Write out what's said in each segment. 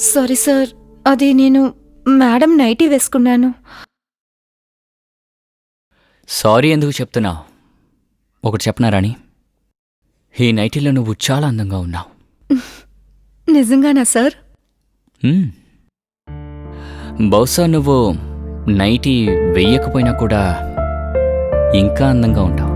Sorry sir, అది నేను madam nightie వేసుకున్నాను. సారీ ఎందుకు చెప్తున్నావు? ఒకటి చెప్పనా రాణి, ఈ నైటీలో నువ్వు చాలా అందంగా ఉన్నావు. నిజంగానా సార్? బహుశా నువ్వు నైటీ వెయ్యకపోయినా కూడా ఇంకా అందంగా ఉంటావు.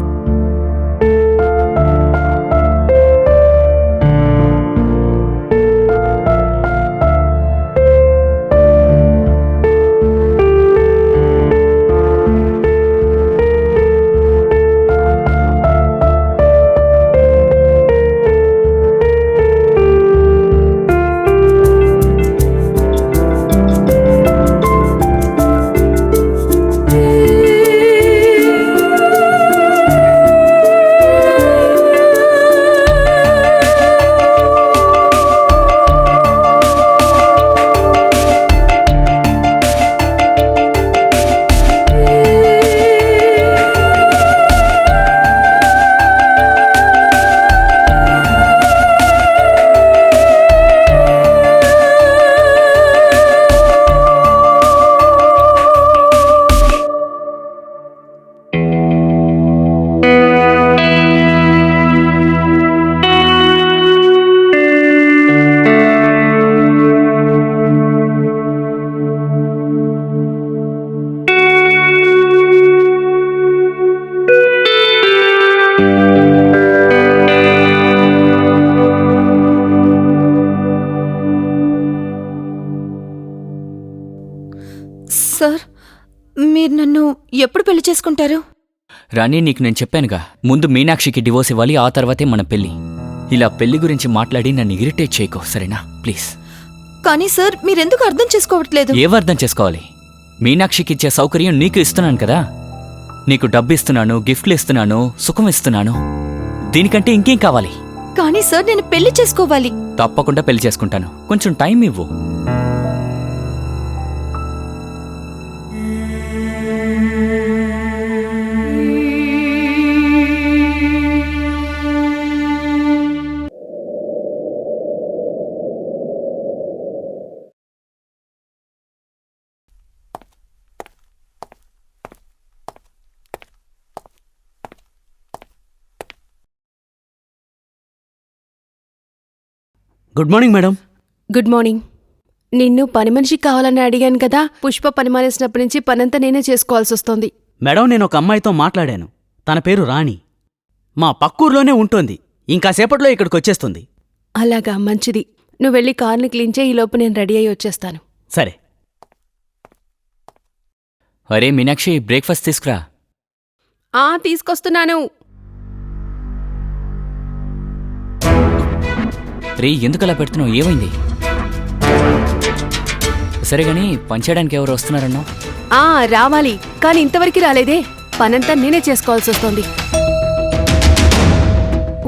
సార్, మీరు నన్ను ఎప్పుడు పెళ్లి చేసుకుంటారు? రాణి, నీకు నేను చెప్పానుగా, ముందు మీనాక్షికి డివోర్స్ ఇవ్వాలి, ఆ తర్వాతే మన పెళ్లి. ఇలా పెళ్లి గురించి మాట్లాడి నన్ను ఇరిటేట్ చేయకో, సరేనా? ప్లీజ్. కానీ సార్, మీరెందుకు అర్థం చేసుకోవట్లేదు? ఏమర్థం చేసుకోవాలి? మీనాక్షికి ఇచ్చే సౌకర్యం నీకు ఇస్తున్నాను కదా. నీకు డబ్బు ఇస్తున్నాను, గిఫ్ట్లు ఇస్తున్నాను, సుఖం ఇస్తున్నాను. దీనికంటే ఇంకేం కావాలి? కానీ సార్, నేను పెళ్లి చేసుకోవాలి. తప్పకుండా పెళ్లి చేసుకుంటాను, కొంచెం టైం ఇవ్వు. Good morning madam. Good morning. నిన్ను పని మనిషి కావాలని అడిగాను కదా. పుష్ప పని మానేసినప్పటి నుంచి పనంతా నేనే చేసుకోవాల్సి వస్తోంది. మేడం, నేను ఒక అమ్మాయితో మాట్లాడాను. తన పేరు రాణి. మా పక్కూర్లోనే ఉంటుంది. ఇంకాసేపట్లో ఇక్కడికి వచ్చేస్తుంది. అలాగా, మంచిది. నువ్వు వెళ్ళి కార్ని క్లీన్ చేయి, ఈలోపు నేను రెడీ అయ్యి వచ్చేస్తాను. సరే. అరే మీనాక్షి, బ్రేక్ఫాస్ట్ తీసుకురా. తీసుకొస్తున్నాను. రే, ఎందుకలా పెడుతున్నావు? ఏమైంది? సరే గాని, పనిచేయడానికి ఎవరు వస్తున్నారన్నా? రావాలి, కానీ ఇంతవరకు రాలేదే. పనంతా నేనే చేసుకోవాల్సి వస్తోంది.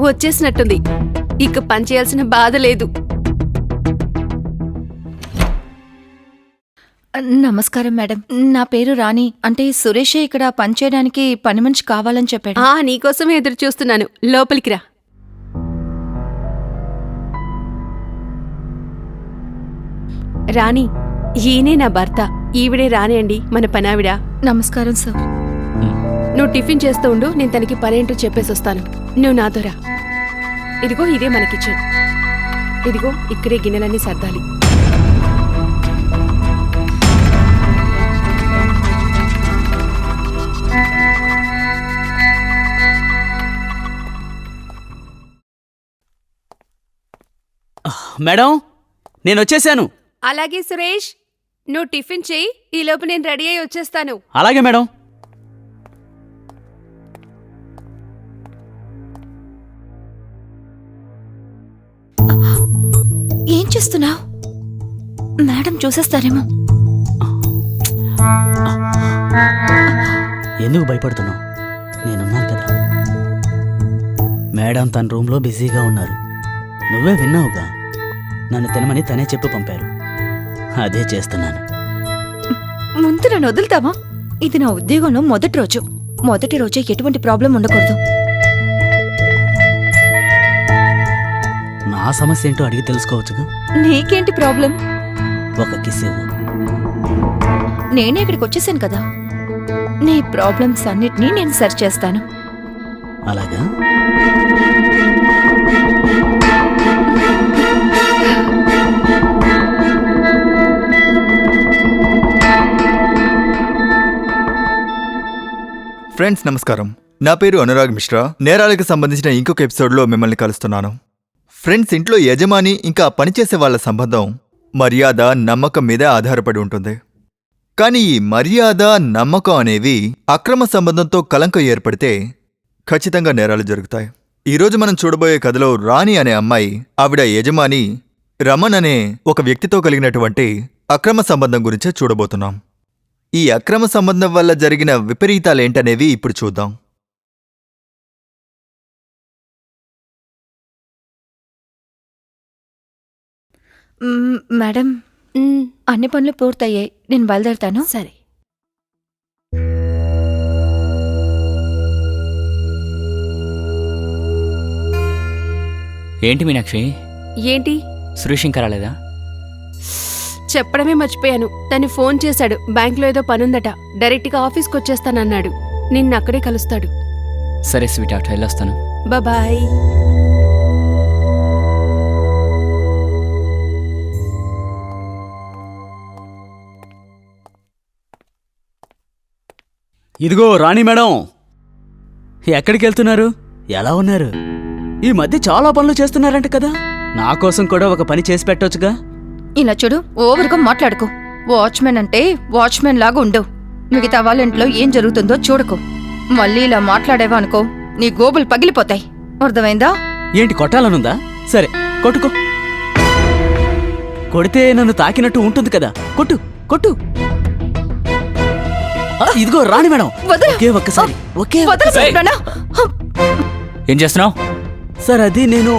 వచ్చేసినట్టుంది. ఇక పని చేయాల్సిన బాధ లేదు. నమస్కారం మేడం, నా పేరు రాణి. అంటే సురేషే ఇక్కడ పనిచేయడానికి పని మనిషి కావాలని చెప్పాడు. నీకోసమే ఎదురు చూస్తున్నాను. లోపలికి రా. రాణి, ఈయనే నా భర్త. ఈవిడే రాణి అండి, మన పనావిడ. నమస్కారం సార్. నువ్వు టిఫిన్ చేస్తూ ఉండు, నేను తనకి పనేంటో చెప్పేసి వస్తాను. నువ్వు నాతో రా. ఇదిగో, ఇదే మన కిచెన్. ఇదిగో, ఇక్కడే గిన్నెలన్నీ సర్దాలి. మేడం, నేనొచ్చేశాను. అలాగే సురేష్, నువ్వు టిఫిన్ చెయ్యి, ఈలోపు నేను రెడీ అయి వచ్చేస్తాను. అలాగే మేడం. ఏం చేస్తున్నావు? మేడం చూసేస్తారేమో. ఎందుకు భయపడుతున్నావు? నేనున్నాను కదా. మేడం తన రూమ్లో బిజీగా ఉన్నారు. నువ్వే విన్నావుగా, నన్ను తినమని తనే చెప్పి పంపారు. అదే చేస్తున్నాను. ముందు నన్ను వదులుతావా? ఇది నా ఉద్యోగంలో మొదటి రోజే ఎటువంటి ప్రాబ్లం ఉండకూడదు. నా నా సమస్య ఏంటో అడిగి తెలుసుకోవచ్చుగా. నీకేంటి ప్రాబ్లం? ఒక కిస్ ఇవ్వు. నేనే ఇక్కడికి వచ్చేసాను కదా, నీ ప్రాబ్లమ్స్ అన్నిటినీ నేను సరి చేస్తాను. అలాగా? ఫ్రెండ్స్ నమస్కారం, నా పేరు అనురాగ్ మిశ్రా. నేరాలకు సంబంధించిన ఇంకొక ఎపిసోడ్లో మిమ్మల్ని కలుస్తున్నాను. ఫ్రెండ్స్, ఇంట్లో యజమాని ఇంకా పనిచేసే వాళ్ళ సంబంధం మర్యాద, నమ్మకం మీద ఆధారపడి ఉంటుంది. కానీ ఈ మర్యాద, నమ్మకం అనేవి అక్రమ సంబంధంతో కలంకం ఏర్పడితే ఖచ్చితంగా నేరాలు జరుగుతాయి. ఈరోజు మనం చూడబోయే కథలో రాణి అనే అమ్మాయి, ఆవిడ యజమాని రమణ్ అనే ఒక వ్యక్తితో కలిగినటువంటి అక్రమ సంబంధం గురించే చూడబోతున్నాం. ఈ అక్రమ సంబంధం వల్ల జరిగిన విపరీతాలేంటనేవి ఇప్పుడు చూద్దాం. మేడం, మ్, అన్ని పనులు పూర్తయ్యాయి, నేను బయలుదేరుతాను. సరే. ఏంటి మీనాక్షి, ఏంటి? సురేష్ ఇంకా రాలేదా? చెప్పడమే మర్చిపోయాను. తను ఫోన్ చేశాడు, బ్యాంక్లో ఏదో పనుందట, డైరెక్ట్గా ఆఫీస్కి వచ్చేస్తానన్నాడు. నిన్న అక్కడే కలుస్తాడు. సరే స్వీట్ హార్ట్, వెళ్ళొస్తాను. బాయ్. ఇదిగో రాణి మేడం, ఎక్కడికి వెళ్తున్నారు? ఎలా ఉన్నారు? ఈ మధ్య చాలా పనులు చేస్తున్నారంట కదా. నా కోసం కూడా ఒక పని చేసి పెట్టొచ్చుగా. ఇలా చూడు, ఓవర్గా మాట్లాడుకో. వాచ్మెన్ అంటే వాచ్మెన్ లాగా ఉండు. మిగతా వాళ్ళ ఇంట్లో ఏం జరుగుతుందో చూడకు. మళ్ళీ ఇలా మాట్లాడేవా అనుకో, నీ గోబులు పగిలిపోతాయి. అర్థమైందా? ఏంటి, కొట్టాలనుందా? సరే కొట్టుకో. కొడితే నన్ను తాకినట్టు ఉంటుంది కదా. కొట్టు కొట్టు. ఇదిగో రాణి మేడం, వదలు. ఒకే ఒక్కసారి, ఒకే వదలు ఒక్కసారి. చెప్తున్నానా? ఏం చేస్తున్నావు? సార్ అది నేను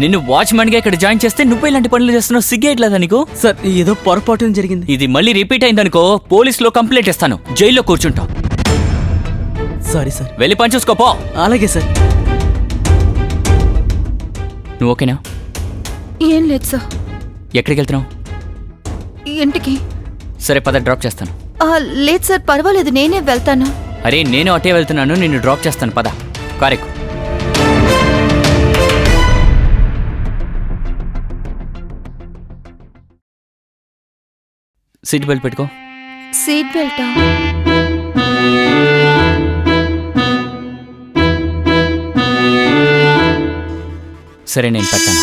నిన్ను వాచ్మెన్గా ఇక్కడ జాయిన్ చేస్తే నువ్వు ఇలాంటి పనులు చేస్తున్నావు. సిగ్గేయట్లేదా నీకు? సార్ ఏదో పొరపాటు జరిగింది. ఇది మళ్ళీ రిపీట్ అయిందనుకో, పోలీసులో కంప్లైంట్ ఇస్తాను, జైల్లో కూర్చుంటావు. Sorry sir. వెళ్ళి పని చూసుకోపో. అలాగే సార్. నువ్వు ఓకేనా? ఏం లేదు సార్. ఎక్కడికి వెళ్తున్నావు? ఇంటికి. సరే పద, డ్రాప్ చేస్తాను. లేదు సార్, పర్వాలేదు, నేనే వెళ్తాను. అరే నేను అటే వెళ్తున్నాను, నిన్ను డ్రాప్ చేస్తాను. పద, కారెక్కు. సీట్ బెల్ట్ పెట్టుకో. సీట్ బెల్టా? సరే నేను పెడతాను.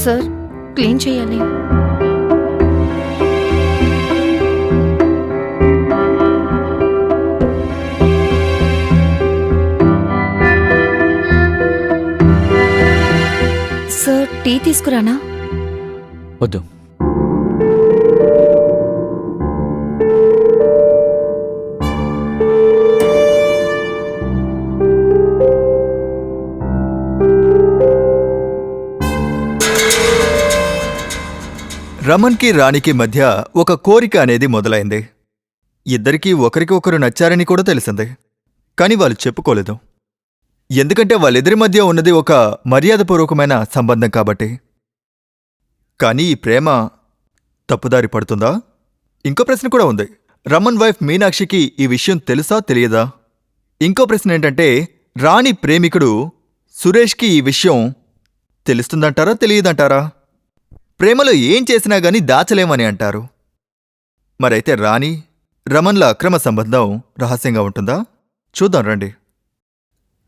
సార్, క్లీన్ చేయాలి. సార్, టీ తీసుకురానా? వద్దు. రమణ్కి రాణికి మధ్య ఒక కోరిక అనేది మొదలైంది. ఇద్దరికీ ఒకరికి ఒకరు నచ్చారని కూడా తెలిసింది. కాని వాళ్ళు చెప్పుకోలేదు. ఎందుకంటే వాళ్ళిద్దరి మధ్య ఉన్నది ఒక మర్యాదపూర్వకమైన సంబంధం కాబట్టి. కానీ ఈ ప్రేమ తప్పుదారి పడుతుందా? ఇంకో ప్రశ్న కూడా ఉంది. రమన్ వైఫ్ మీనాక్షికి ఈ విషయం తెలుసా తెలియదా? ఇంకో ప్రశ్న ఏంటంటే, రాణి ప్రేమికుడు సురేష్కి ఈ విషయం తెలుస్తుందంటారా తెలియదంటారా? ప్రేమలో ఏం చేసినా గానీ దాచలేమని అంటారు. మరైతే రాణి రమన్ల అక్రమ సంబంధం రహస్యంగా ఉంటుందా? చూద్దాం రండి.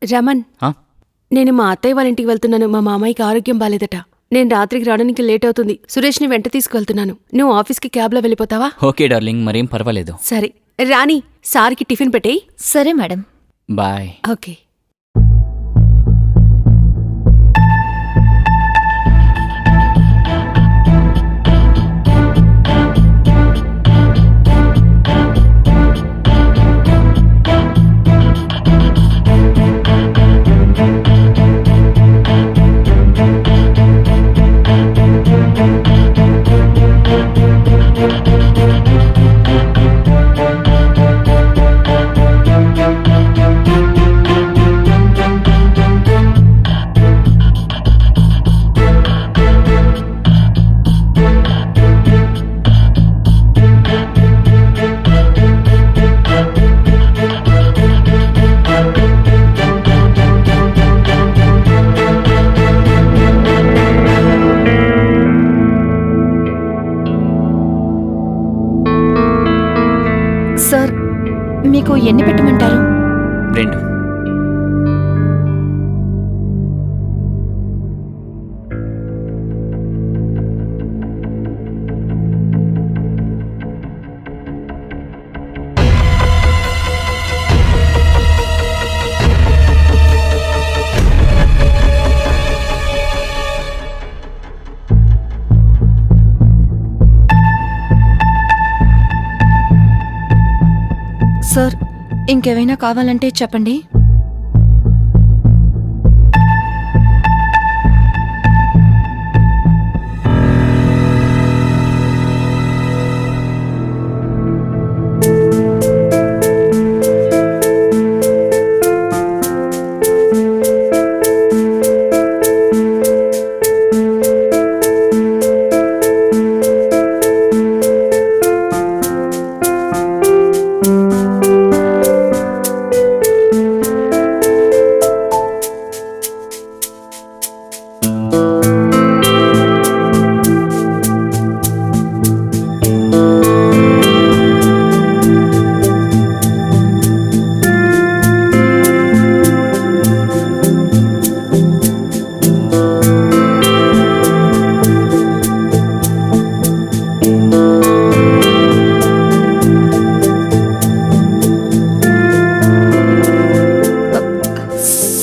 రమన్, ఆ? నేను మా అత్తయ్య వాళ్ళ ఇంటికి వెళ్తున్నాను. మా మామయ్యకి ఆరోగ్యం బాలేదట. నేను రాత్రికి రావడానికి లేట్ అవుతుంది. సురేష్ని వెంట తీసుకువెళ్తున్నాను. నువ్వు ఆఫీస్కి క్యాబ్లో వెళ్ళిపోతావా? ఓకే డార్లింగ్, మరేం పర్వాలేదు. సరే. రాణి, సార్కి టిఫిన్ పెట్టేయి. సరే మేడం. బాయ్. ఓకే. సార్, మీకు ఎన్ని పెట్టమంటారు? 2. సార్, ఇంకేమైనా కావాలంటే చెప్పండి.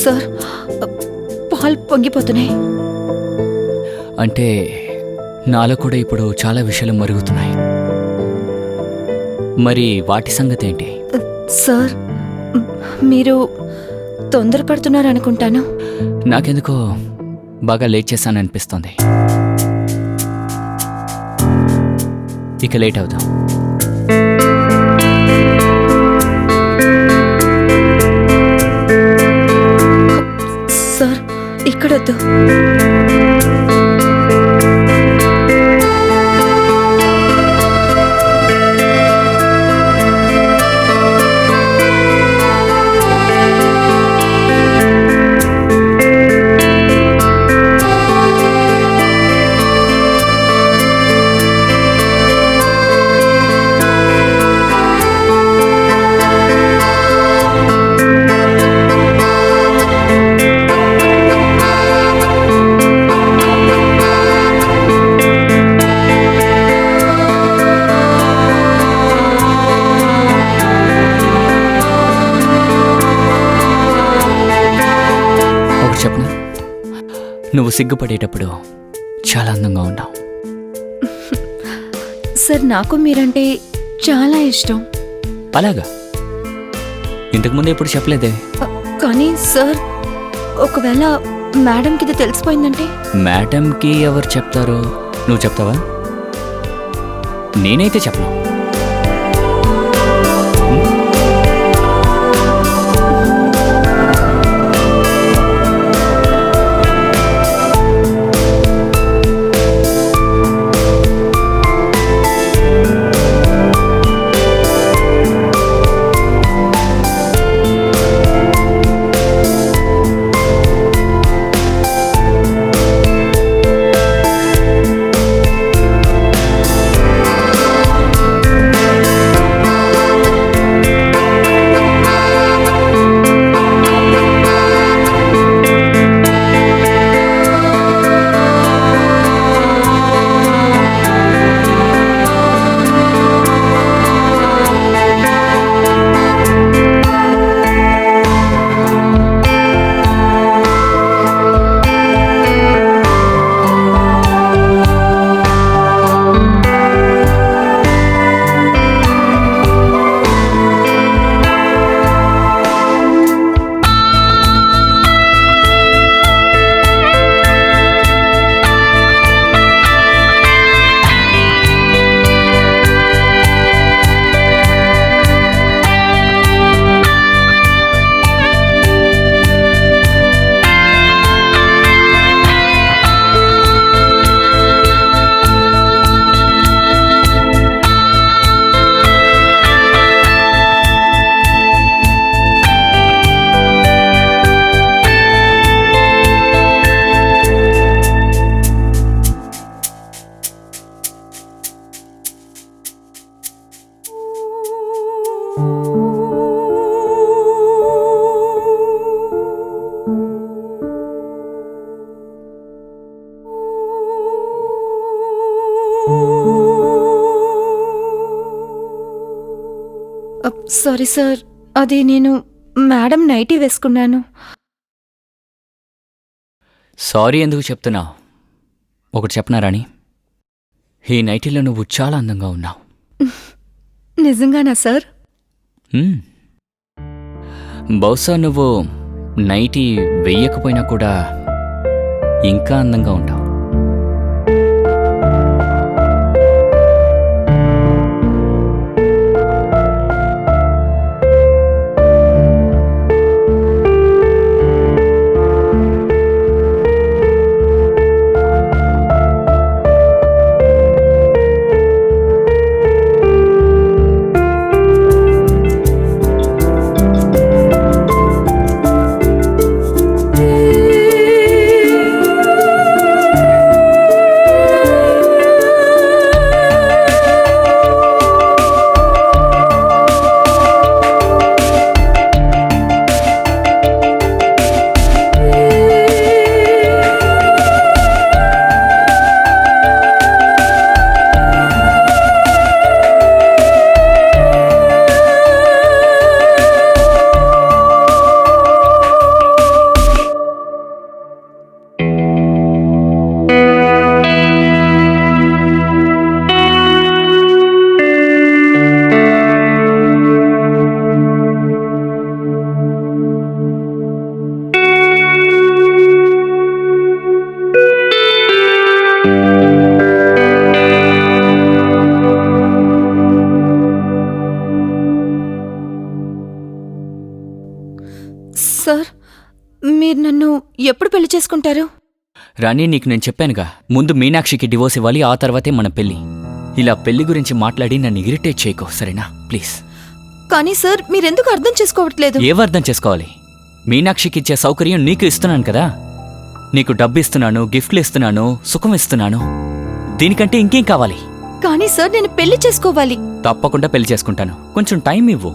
సార్, పాలు పొంగిపోతున్నాయి. అంటే నాలో కూడా ఇప్పుడు చాలా విషయాలు మరుగుతున్నాయి. మరి వాటి సంగతి ఏంటి? సార్, మీరు తొందరపడుతున్నారనుకుంటాను. నాకెందుకో బాగా లేట్ చేశాననిపిస్తోంది. ఇక లేట్ అవుదాం. సార్, ఇక్కడొద్దు. చెప్పనా, నువ్వు సిగ్గుపడేటప్పుడు చాలా అందంగా ఉన్నావు. సార్, నాకు మీరంటే చాలా ఇష్టం. అలాగా? ఇంతకుముందు ఎప్పుడు చెప్పలేదే. కానీ సార్, ఒకవేళ మేడంకి ఇది తెలిసిపోయిందంటే? మేడంకి ఎవరు చెప్తారో? నువ్వు చెప్తావా? నేనైతే చెప్పను. సారీ సార్, అది నేను మేడం నైటీ వేసుకున్నాను. సారీ ఎందుకు చెప్తున్నావు? ఒకటి చెప్పనా రాణి, ఈ నైటీలో నువ్వు చాలా అందంగా ఉన్నావు. నిజంగానా సార్? హ్మ్. బహుశా నువ్వు నైటీ వెయ్యకపోయినా కూడా ఇంకా అందంగా ఉంటావు. సార్, మీరు నన్ను ఎప్పుడు పెళ్లి చేసుకుంటారు? రాణి, నీకు నేను చెప్పానుగా, ముందు మీనాక్షికి డివోర్స్ ఇవ్వాలి, ఆ తర్వాతే మన పెళ్లి. ఇలా పెళ్లి గురించి మాట్లాడి నన్ను ఇరిటేట్ చేయకో, సరేనా? ప్లీజ్. కానీ సార్, మీరెందుకు అర్థం చేసుకోవట్లేదు? ఏమర్థం చేసుకోవాలి? మీనాక్షికి ఇచ్చే సౌకర్యం నీకు ఇస్తున్నాను కదా. నీకు డబ్బు ఇస్తున్నాను, గిఫ్ట్లు ఇస్తున్నాను, సుఖం ఇస్తున్నాను. దీనికంటే ఇంకేం కావాలి? కానీ సార్, నేను పెళ్లి చేసుకోవాలి. తప్పకుండా పెళ్లి చేసుకుంటాను. కొంచెం టైం ఇవ్వు.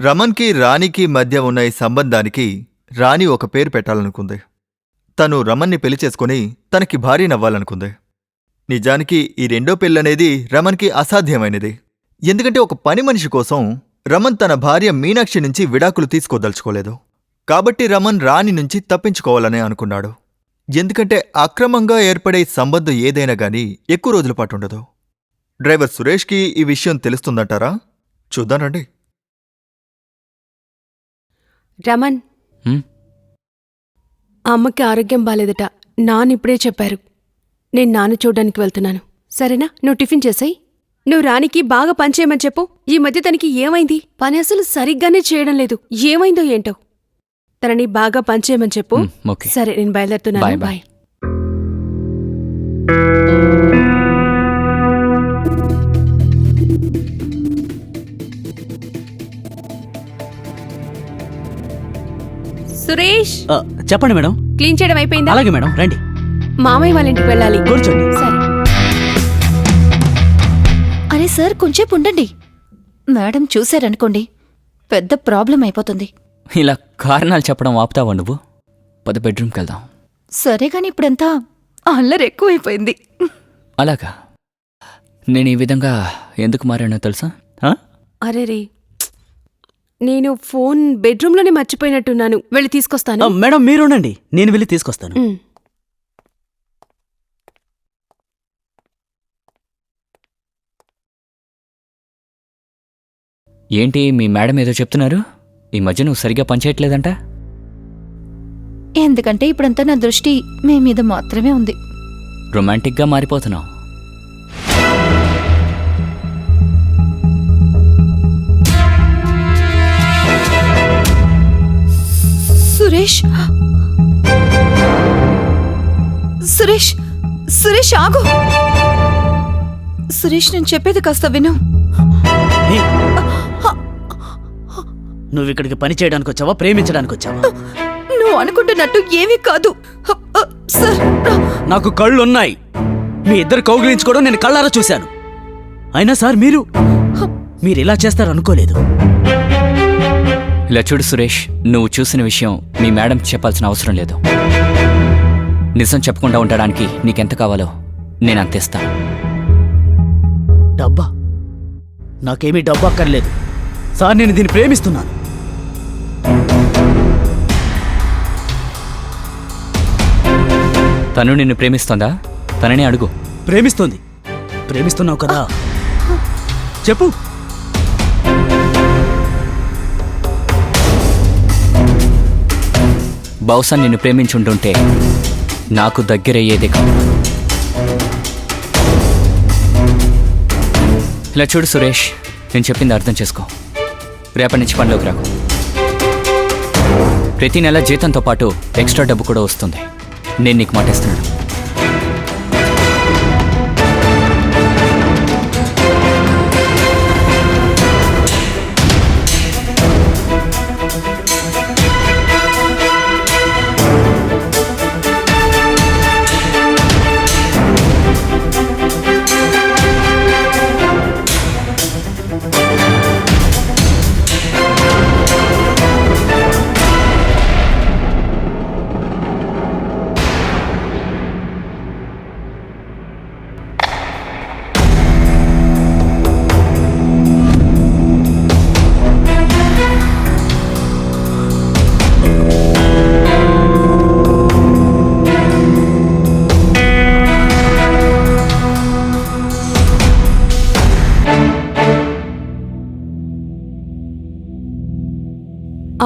రమన్కి రాణికి మధ్య ఉన్న ఈ సంబంధానికి రాణి ఒక పేరు పెట్టాలనుకుంది. తను రమన్ని పెళ్లి చేసుకుని తనకి భార్యనవ్వాలనుకుంది. నిజానికి ఈ రెండో పెళ్ళనేది రమన్కి అసాధ్యమైనది. ఎందుకంటే ఒక పని మనిషి కోసం రమన్ తన భార్య మీనాక్షి నుంచి విడాకులు తీసుకోదలుచుకోలేదు. కాబట్టి రమన్ రాణి నుంచి తప్పించుకోవాలనే అనుకున్నాడు. ఎందుకంటే అక్రమంగా ఏర్పడే సంబంధం ఏదైనా గానీ ఎక్కువ రోజుల పాటు ఉండదు. డ్రైవర్ సురేష్కి ఈ విషయం తెలుస్తుందంటారా? చూద్దానండి. రమన్, హ్మ్? అమ్మకి ఆరోగ్యం బాలేదట. నానిప్పుడే చెప్పారు. నేను నాన్న చూడ్డానికి వెళ్తున్నాను. సరేనా? నువ్వు టిఫిన్ చేసాయి. నువ్వు రానికి బాగా పనిచేయమని చెప్పు. ఈ మధ్య తనకి ఏమైంది? పని అసలు సరిగ్గానే చేయడం లేదు. ఏమైందో ఏంటో. తనని బాగా పనిచేయమని చెప్పు. ఓకే. సరే, నేను బయలుదేరుతున్నాను. Bye bye. బాయ్. సురేష్, చెప్పండి మేడం. క్లీన్ చేయడం అయిపోయిందా? అలాగే మేడం, రండి మామయ్య వాళ్ళ ఇంటికి వెళ్ళాలి. కూర్చోండి. సరే. అరే సార్, కొంచెంసేపు ఉండండి. మేడం చూశారనుకోండి, పెద్ద ప్రాబ్లం అయిపోతుంది. ఇలా కారణాలు చెప్పడం ఆపుతావా నువ్వు? పద, బెడ్రూమ్కి వెళ్దాం. సరే, కానీ ఇప్పుడంతా అల్లరి ఎక్కువైపోయింది. అలాగా? నేను ఈ విధంగా ఎందుకు మారానో తెలుసా? అరే రే, నేను ఫోన్ బెడ్రూమ్లోనే మర్చిపోయినట్టున్నాను. వెళ్ళి తీసుకొస్తాను. మేడం మీరుండండి, నేను వెళ్ళి తీసుకొస్తాను. ఏంటి మీ మేడం ఏదో చెప్తున్నారు? ఈ మధ్య నువ్వు సరిగా పనిచేయట్లేదంట? ఎందుకంటే ఇప్పుడంతా నా దృష్టి మీ మీద మాత్రమే ఉంది. రొమాంటిక్గా మారిపోతున్నావు. సురేష్, సురేష్, సురేష్ ఆగు. సురేష్, నేను చెప్పేది కాస్త విను. నువ్వు ఇక్కడికి పని చేయడానికి వచ్చావా, ప్రేమించడానికి వచ్చావా? నువ్వు అనుకుంటున్నట్టు ఏమీ కాదు సార్. నాకు కళ్ళున్నాయి. మీ ఇద్దరు కౌగిలించుకోవడం నేను కళ్ళారా చూశాను. అయినా సార్ మీరిలా చేస్తారనుకోలేదు. ఇలా చూడు సురేష్, నువ్వు చూసిన విషయం మీ మేడం చెప్పాల్సిన అవసరం లేదు. నిజం చెప్పకుండా ఉండడానికి నీకెంత కావాలో నేను అంతేస్తాను. డబ్బా? నాకేమీ డబ్బు అక్కర్లేదు సార్, నేను దీన్ని ప్రేమిస్తున్నాను. తను నిన్ను ప్రేమిస్తోందా? తననే అడుగు. ప్రేమిస్తున్నావు కదా, చెప్పు. బహుశా నిన్ను ప్రేమించుంటుంటే నాకు దగ్గరయ్యేదే కాదు. ఇలా చూడు సురేష్, నేను చెప్పింది అర్థం చేసుకో. రేపటి నుంచి పనిలోకి రాకు. ప్రతి నెల జీతంతో పాటు ఎక్స్ట్రా డబ్బు కూడా వస్తుంది. నేను నీకు మాటేస్తున్నాను.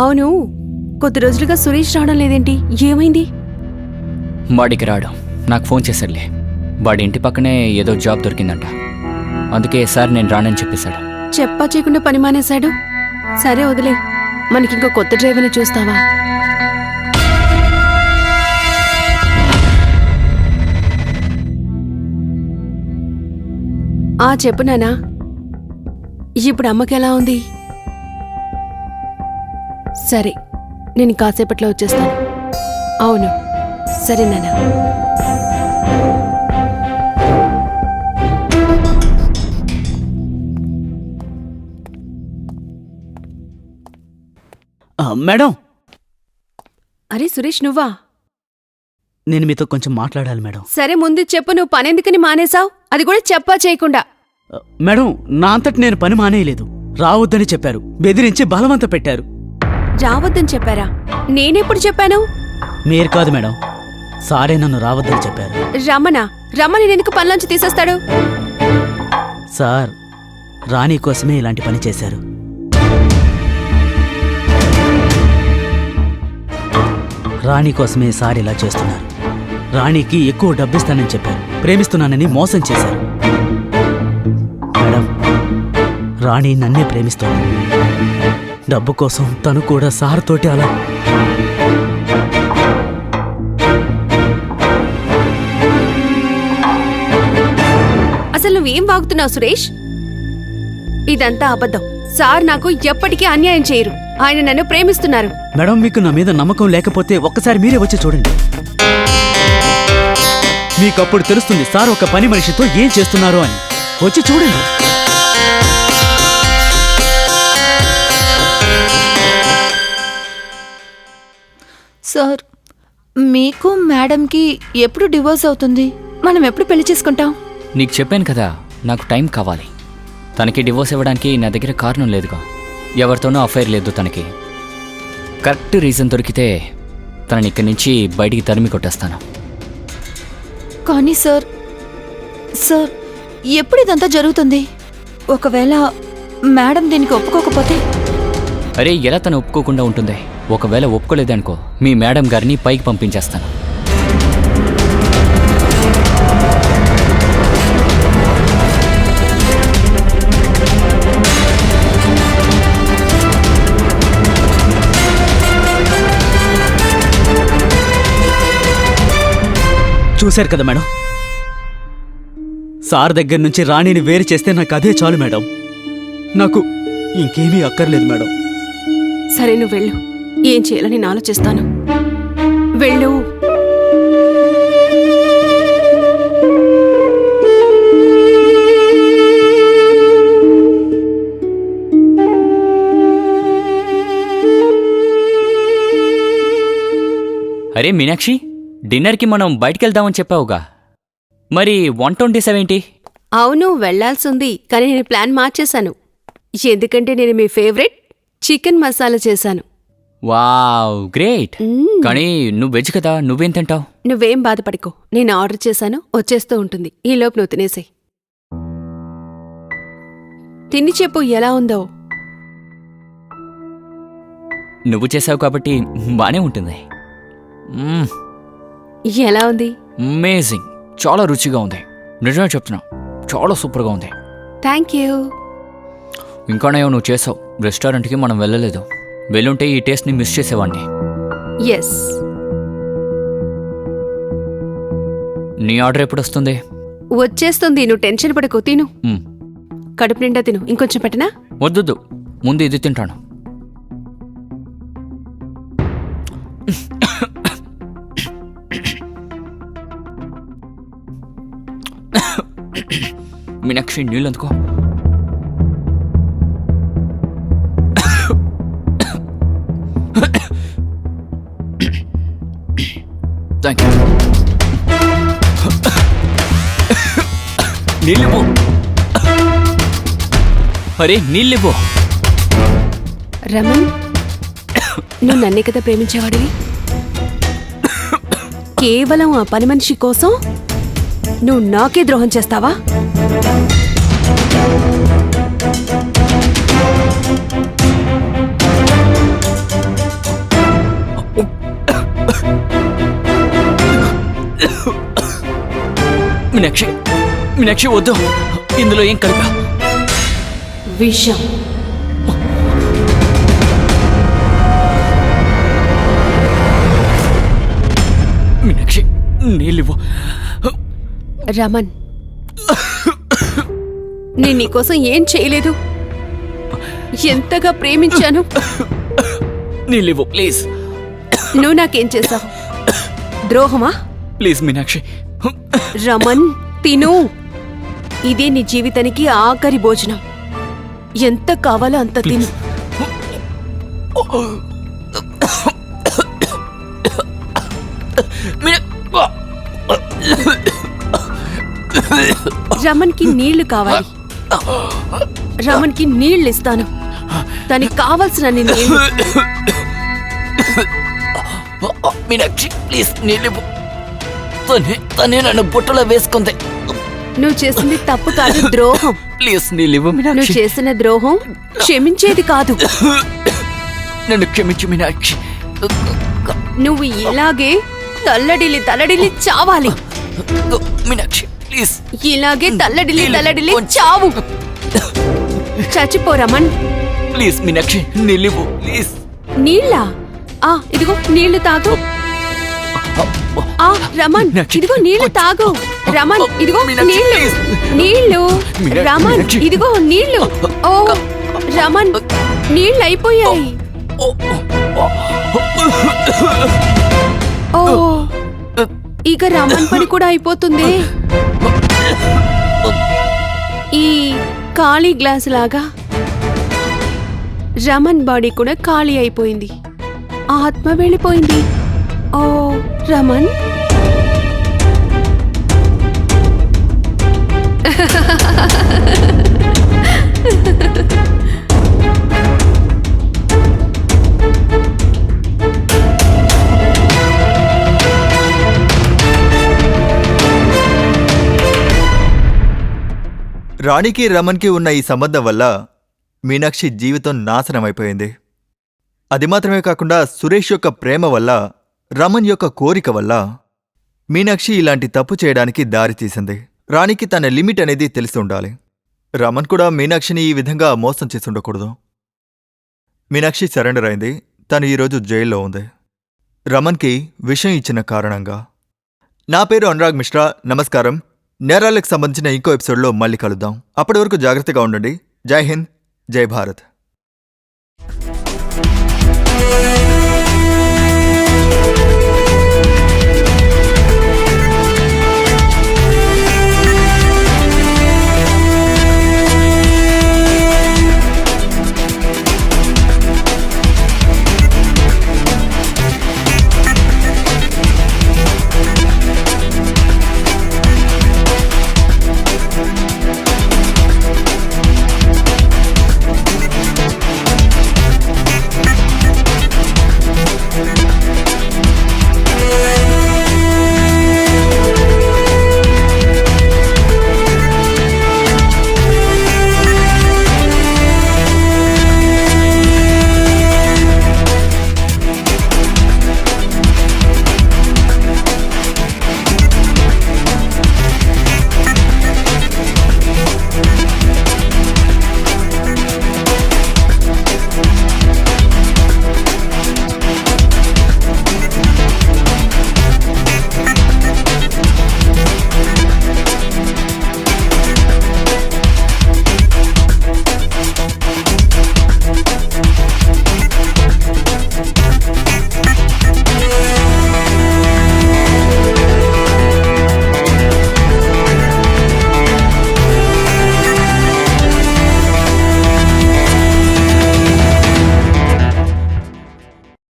అవును, కొద్ది రోజులుగా సురేష్ రావడం లేదేంటి? ఏమైంది? వాడికి రాడు. నాకు ఫోన్ చేశాడులే. వాడి ఇంటి పక్కనే ఏదో జాబ్ దొరికిందంట. అందుకే సార్ నేను రానని చెప్పేశాడు. చెప్పా చేయకుండా పని మానేశాడు. సరే వదిలే, మనకింకో కొత్త డ్రైవర్ని చూస్తావా? చెప్పు నానా, ఇప్పుడు అమ్మకి ఎలా ఉంది? సరే, నేను కాసేపట్లో వచ్చేస్తాను. అవును, సరే నానా. మేడం. అరే సురేష్, నువ్వా? నేను మీతో కొంచెం మాట్లాడాలి మేడం. సరే ముందు చెప్పు, నువ్వు పనెందుకని మానేశావు? అది కూడా చెప్పా చేయకుండా. మేడం, నా అంతటి నేను పని మానేయలేదు. రావద్దని చెప్పారు, బెదిరించి బలవంత పెట్టారు. రావద్దని చెప్పారా? నేనెప్పుడు చెప్పాను? మీరు కాదు మేడం, సారే నన్ను రావద్దని చెప్పారు. రమ్మని నేనెందుకు పనిలోంచి తీసేస్తాడు? సార్ రాణి కోసమే ఇలాంటి పని చేశారు. రాణి కోసమే సార్ ఇలా చేస్తున్నారు. రాణికి ఎక్కువ డబ్బిస్తానని చెప్పారు, ప్రేమిస్తున్నానని మోసం చేశారు. మేడం, రాణి నన్నే ప్రేమిస్తోంది. డబ్బు కోసం తను కూడా సార్ తోటి అలా. అసలు నువ్వేం వాగుతున్నావు సురేష్? ఇదంతా అబద్ధం. సార్ నాకు ఎప్పటికీ అన్యాయం చేయరు. ఆయన నన్ను ప్రేమిస్తున్నారు. మేడం, మీకు నా మీద నమ్మకం లేకపోతే ఒక్కసారి మీరే వచ్చి చూడండి. మీకప్పుడు తెలుస్తుంది సార్ ఒక పని మనిషితో ఏం చేస్తున్నారు అని. వచ్చి చూడండి. సార్, మీకు మేడంకి ఎప్పుడు డివోర్స్ అవుతుంది? మనం ఎప్పుడు పెళ్లి చేసుకుంటాం? నీకు చెప్పాను కదా, నాకు టైం కావాలి. తనకి డివోర్స్ ఇవ్వడానికి నా దగ్గర కారణం లేదుగా. ఎవరితోనూ అఫైర్ లేదు తనకి. కరెక్ట్ రీజన్ దొరికితే తనని ఇక్కడి నుంచి బయటికి తరిమి కొట్టేస్తాను. కానీ సార్ ఎప్పుడు ఇదంతా జరుగుతుంది? ఒకవేళ మేడం దీనికి ఒప్పుకోకపోతే? అరే, ఎలా తను ఒప్పుకోకుండా ఉంటుంది? ఒకవేళ ఒప్పుకోలేదనుకో, మీ మేడం గారిని పైకి పంపించేస్తాను. చూశారు కదా మేడం, సార్ దగ్గర నుంచి రాణిని వేరు చేస్తే నాకు అదే చాలు మేడం. నాకు ఇంకేమీ అక్కర్లేదు మేడం. సరే, నువ్వు వెళ్ళు. ఏం చేయాలని నేను ఆలోచిస్తాను. వెళ్ళు. అరే మీనాక్షి, డిన్నర్కి మనం బయటికెళ్దామని చెప్పావుగా, మరి వంట వండేసావేంటి? అవును, వెళ్లాల్సింది, కానీ నేను ప్లాన్ మార్చేశాను. ఎందుకంటే నేను మీ ఫేవరెట్ చికెన్ మసాలా చేశాను. Wow, great. కానీ నువ్వు వెజ్ కదా, నువ్వేం తింటావు? నువ్వేం బాధపడికో, నేను ఆర్డర్ చేశాను, వచ్చేస్తూ ఉంటుంది. ఈలోపు నువ్వు తినేసేయ్. తిని చెప్పు ఎలా ఉందో. నువ్వు చేసావు కాబట్టి బానే ఉంటుంది. ఎలా ఉంది? అమేజింగ్, చాలా రుచిగా ఉంది. నిజమే చెప్తున్నా, చాలా సూపర్గా ఉంది. Thank you. ఇంకానేమో నువ్వు చేసావు. రెస్టారెంట్కి మనం వెళ్ళలేదు. వెళ్ళుంటే ఈ టేస్ట్ని మిస్ చేసేవాడిని. ఎస్. నీ ఆర్డర్ ఎప్పుడు వస్తుంది? వచ్చేస్తుంది, నువ్వు టెన్షన్ పడకు. తిను, కడుపు నిండా తిను. ఇంకొంచెం పెట్టనా? వద్దు, ముందు ఇది తింటాను. మీనాక్షి, నీళ్ళు అందుకో. Thank you. నీళ్ళివ్వు. అరే నీళ్ళివ్వు. రమణ్, నువ్వు నన్నే కదా ప్రేమించేవాడివి. కేవలం ఆ పని మనిషి కోసం నువ్వు నాకే ద్రోహం చేస్తావా? మీనాక్షి వద్దు, ఇందులో ఏం కలిపా? విషం. మీనాక్షి, నీళ్ళివ్వు. రమణ్, నేను నీకోసం ఏం చేయలేదు. ఎంతగా ప్రేమించాను. నీళ్ళివ్వు ప్లీజ్. నువ్వు నాకేం చేశావు? ద్రోహమా? ప్లీజ్ మీనాక్షి. రమణ్, తిను. ఇదే నీ జీవితానికి ఆఖరి భోజనం. ఎంత కావాలో అంత తిను. రమణ్కి నీళ్లు కావాలి. రమణ్కి నీళ్లు ఇస్తాను. దానికి కావాల్సిన నీళ్లు. మీనాక్షి ప్లీజ్ నీళ్ళివ్వు. తనే నన్ను బుట్టలో వేసుకుంది. నువ్వు చేసింది తప్పు కాదు, ద్రోహం. ప్లీజ్ నీళ్ళివ్వు నువ్వు మీనాక్షి. చేసిన ద్రోహం క్షమించేది కాదు. నన్ను క్షమించు మీనాక్షి. నువ్వు ఇలాగే తల్లడిల్లి చావాలి. మీనాక్షి ప్లీజ్. ఇలాగే తల్లడిల్లి చావు. చచ్చిపో రమణ్. ప్లీజ్ మీనాక్షి, నీళ్ళివ్వు ప్లీజ్. నీళ్ళా? ఇదిగో నీళ్లు తాగు. రమణ్, ఇదిగో నీళ్లు తాగు. రమణ్, ఇదిగో నీళ్లు. రమణ్, ఇదిగో నీళ్లు. ఓ రమణ్, నీళ్లు అయిపోయాయి. ఓ, ఇక రమణ్ పని కూడా అయిపోతుంది. ఈ ఖాళీ గ్లాస్ లాగా రమణ్ బాడీ కూడా ఖాళీ అయిపోయింది. ఆత్మ వెళ్ళిపోయింది. ఓ రమణ్. రాణికి రమణ్కి ఉన్న ఈ సంబంధం వల్ల మీనాక్షి జీవితం నాశనమైపోయింది. అది మాత్రమే కాకుండా సురేష్ యొక్క ప్రేమ వల్ల, రమణ్ యొక్క కోరిక వల్ల మీనాక్షి ఇలాంటి తప్పు చేయడానికి దారి తీసింది. రాణికి తన లిమిట్ అనేది తెలిసి ఉండాలి. రమణ్ కూడా మీనాక్షిని ఈ విధంగా మోసం చేసి ఉండకూడదు. మీనాక్షి సరెండర్ అయింది. తను ఈరోజు జైల్లో ఉంది, రమణ్కి విషయం ఇచ్చిన కారణంగా. నా పేరు అనురాగ్ మిశ్రా. నమస్కారం. నేరాలకు సంబంధించిన ఇంకో ఎపిసోడ్లో మళ్ళీ కలుద్దాం. అప్పటి వరకు జాగ్రత్తగా ఉండండి. జై హింద్, జై భారత్.